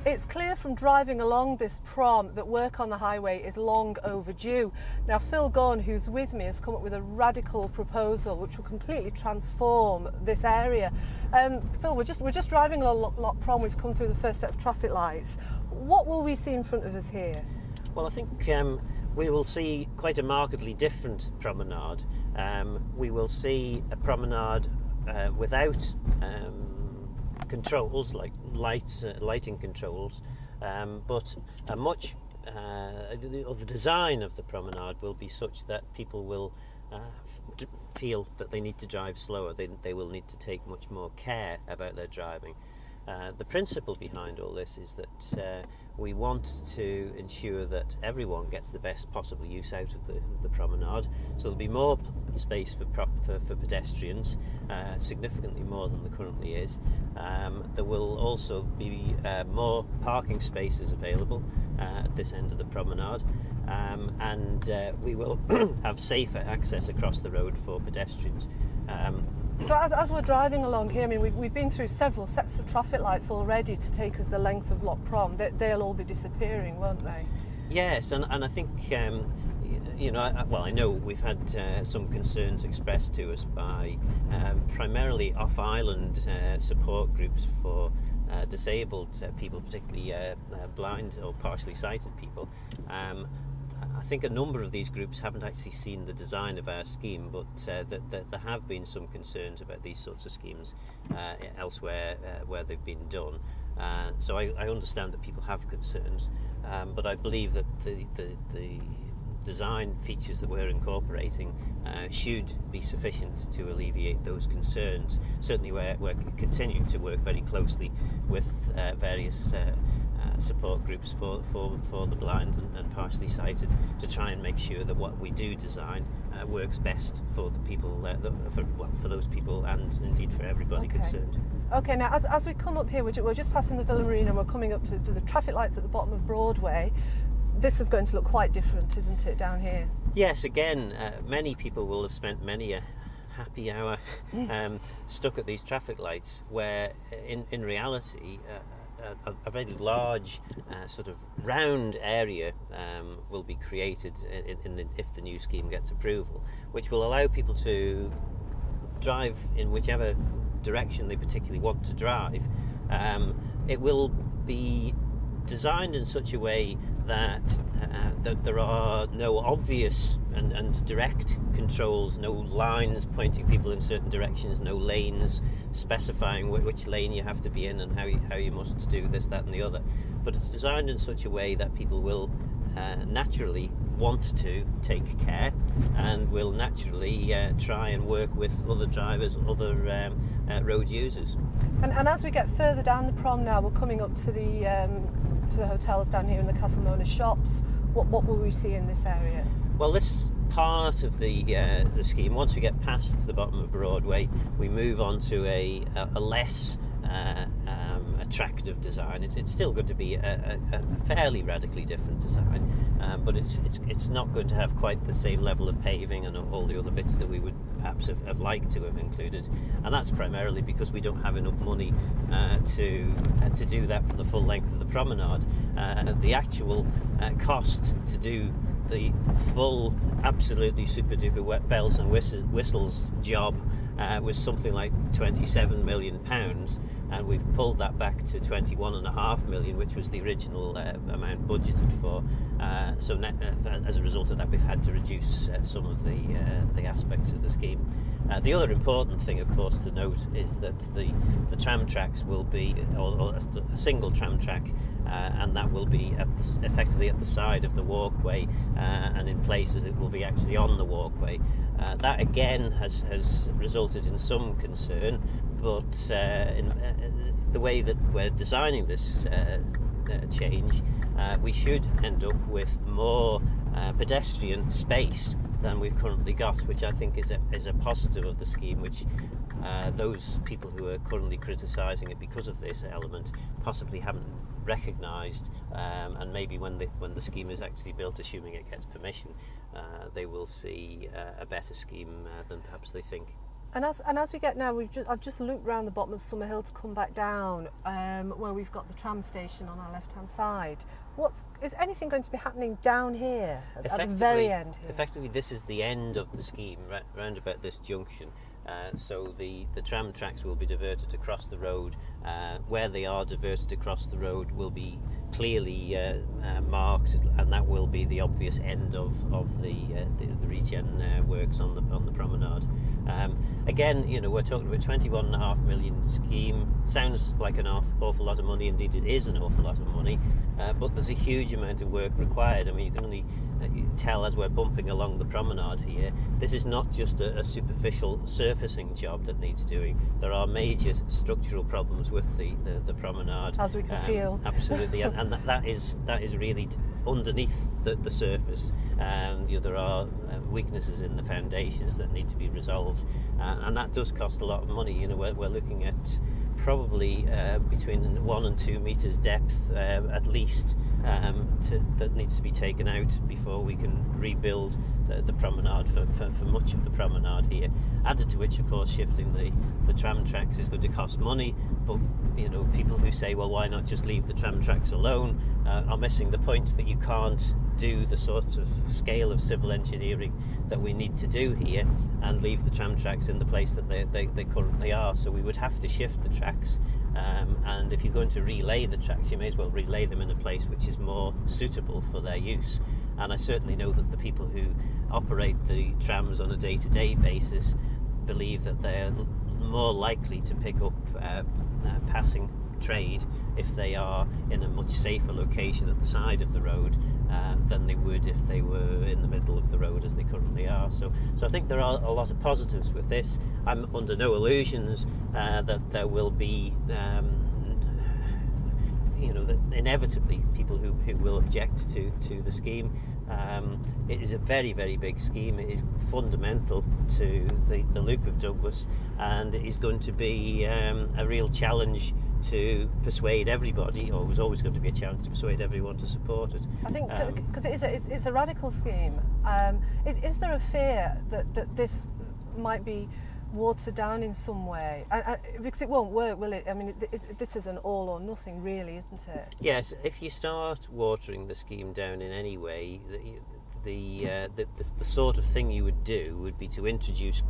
It's clear from driving along this prom that work on the highway is long overdue. Now, Phil Gawne, who's with me, has come up with a radical proposal which will completely transform this area. Phil, we're just driving along Loch Prom. We've come through the first set of traffic lights. What will we see in front of us here? Well, I think we will see quite a markedly different promenade. We will see a promenade without controls like lighting controls, but a much the design of the promenade will be such that people will feel that they need to drive slower. They will need to take much more care about their driving. The principle behind all this is that we want to ensure that everyone gets the best possible use out of the promenade. So there'll be more space for pedestrians, significantly more than there currently is. There will also be more parking spaces available at this end of the promenade, and we will have safer access across the road for pedestrians. So as we're driving along here, I mean, we've been through several sets of traffic lights already to take us the length of Loch Prom. They'll all be disappearing, won't they? Yes, and I think, you know, I know we've had some concerns expressed to us by primarily off-island support groups for disabled people, particularly blind or partially sighted people. I think a number of these groups haven't actually seen the design of our scheme, but there have been some concerns about these sorts of schemes elsewhere where they've been done. So I understand that people have concerns, but I believe that the design features that we're incorporating should be sufficient to alleviate those concerns. Certainly we're continuing to work very closely with various support groups for the blind and partially sighted to try and make sure that what we do design works best for the people, for those people and indeed for everybody concerned. Okay, now as we come up here, we're just passing the Villa Marina and we're coming up to the traffic lights at the bottom of Broadway. This is going to look quite different, isn't it, down here? Yes, again, many people will have spent many a happy hour stuck at these traffic lights where in reality a very large sort of round area will be created if the new scheme gets approval, which will allow people to drive in whichever direction they particularly want to drive. It will be designed in such a way that there are no obvious and direct controls, no lines pointing people in certain directions, no lanes specifying which lane you have to be in and how you must do this, that and the other. But it's designed in such a way that people will naturally want to take care and will naturally try and work with other drivers, other road users. And as we get further down the prom now, we're coming up to the hotels down here in the Castlemona shops. What will we see in this area? Well, this part of the scheme, once we get past the bottom of Broadway, we move on to a less attractive design. It's still going to be a fairly radically different design, but it's not going to have quite the same level of paving and all the other bits that we would perhaps have liked to have included, and that's primarily because we don't have enough money to do that for the full length of the promenade. The actual cost to do the full, absolutely super duper bells and whistles job was something like £27 million, and we've pulled that back to 21.5 million, which was the original amount budgeted for. So as a result of that, we've had to reduce some of the aspects of the scheme. The other important thing, of course, to note is that the tram tracks will be or a single tram track, and that will be effectively at the side of the walkway, and in places it will be actually on the walkway. That again has resulted in some concern, but in the way that we're designing this change, we should end up with more pedestrian space than we've currently got, which I think is a positive of the scheme, which those people who are currently criticising it because of this element possibly haven't recognised, and maybe when the scheme is actually built, assuming it gets permission, they will see a better scheme than perhaps they think. And as we get now, I've just looped round the bottom of Summerhill to come back down, where we've got the tram station on our left-hand side. Is anything going to be happening down here at the very end here? Effectively, this is the end of the scheme, round about this junction. So the tram tracks will be diverted across the road. Where they are diverted across the road will be clearly marked, and that will be the obvious end of the regen works on the promenade. Again, we're talking about £21.5 million scheme. Sounds like an awful lot of money. Indeed, it is an awful lot of money. But there's a huge amount of work required. I mean, you can only tell as we're bumping along the promenade here, this is not just a superficial surfacing job that needs doing. There are major structural problems with the promenade, as we can feel. Absolutely, and that is really underneath the surface. There are weaknesses in the foundations that need to be resolved, and that does cost a lot of money. We're looking at probably between 1 and 2 meters depth at least, that needs to be taken out before we can rebuild the promenade for much of the promenade here. Added to which, of course, shifting the tram tracks is going to cost money, but people who say, well, why not just leave the tram tracks alone, are missing the point that you can't do the sort of scale of civil engineering that we need to do here and leave the tram tracks in the place that they currently are. So we would have to shift the tracks, and if you're going to relay the tracks, you may as well relay them in a place which is more suitable for their use. And I certainly know that the people who operate the trams on a day-to-day basis believe that they're more likely to pick up passing trade if they are in a much safer location at the side of the road than they would if they were in the middle of the road as they currently are. So I think there are a lot of positives with this. I'm under no illusions that there will be that inevitably people who will object to the scheme. It is a very, very big scheme. It is fundamental to the look of Douglas, and it is going to be a real challenge to persuade everybody, or it was always going to be a challenge to persuade everyone to support it. I think because it's a radical scheme. Is there a fear that this might be watered down in some way, because it won't work, will it? I mean, this is an all or nothing, really, isn't it? Yes, if you start watering the scheme down in any way, the sort of thing you would do would be to introduce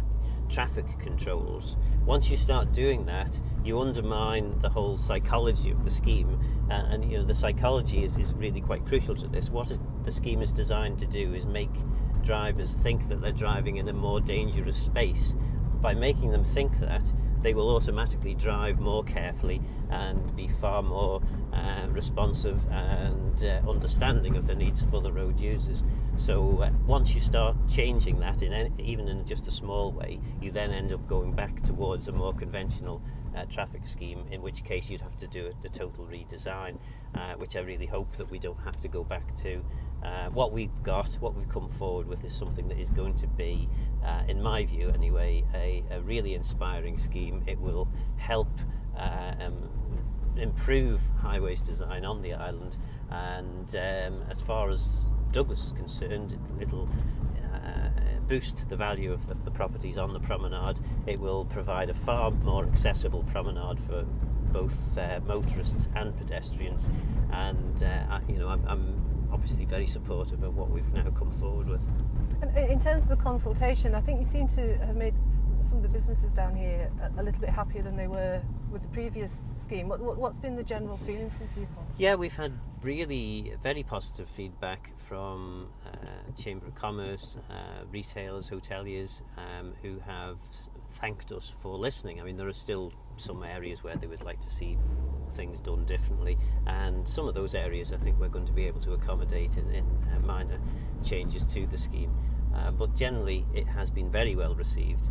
traffic controls. Once you start doing that, you undermine the whole psychology of the scheme, and the psychology is really quite crucial to this. What the scheme is designed to do is make drivers think that they're driving in a more dangerous space. By making them think that, they will automatically drive more carefully and be far more responsive and understanding of the needs of other road users. So once you start changing that, even in just a small way, you then end up going back towards a more conventional traffic scheme, in which case you'd have to do a total redesign, which I really hope that we don't have to go back to. What we've come forward with is something that is going to be, in my view anyway, a really inspiring scheme. It will help improve highways design on the island, and as far as Douglas is concerned, it'll boost the value of the properties on the promenade. It will provide a far more accessible promenade for both motorists and pedestrians, and I'm obviously very supportive of what we've now come forward with. And in terms of the consultation, I think you seem to have made some of the businesses down here a little bit happier than they were with the previous scheme. What's been the general feeling from people? Yeah, we've had really very positive feedback from Chamber of Commerce, retailers, hoteliers, who have thanked us for listening. I mean, there are still some areas where they would like to see things done differently, and some of those areas I think we're going to be able to accommodate in minor changes to the scheme. But generally it has been very well received.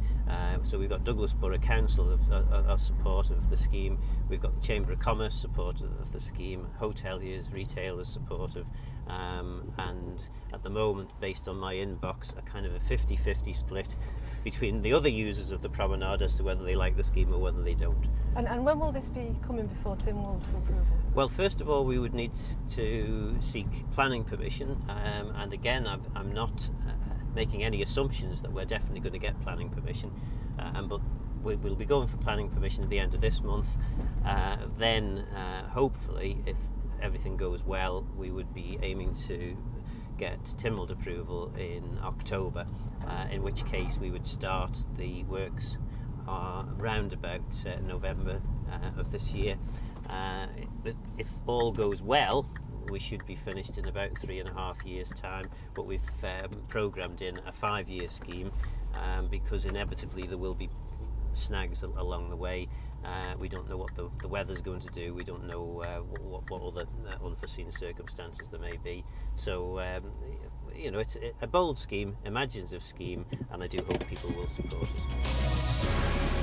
So we've got Douglas Borough Council of support of the scheme, we've got the Chamber of Commerce support of the scheme, hoteliers, retailers supportive, and at the moment, based on my inbox, a kind of a 50-50 split between the other users of the promenade as to whether they like the scheme or whether they don't. And when will this be coming before Tynwald for approval? Well, first of all, we would need to seek planning permission, and again, I'm not making any assumptions that we're definitely going to get planning permission. but we'll be going for planning permission at the end of this month. Then hopefully, if everything goes well, we would be aiming to get Tynwald approval in October, in which case we would start the works round about November of this year. If all goes well, we should be finished in about 3.5 years' time, but we've programmed in a 5-year scheme because inevitably there will be snags along the way. We don't know what the weather's going to do. We don't know what other unforeseen circumstances there may be. So, it's a bold scheme, imaginative scheme, and I do hope people will support it.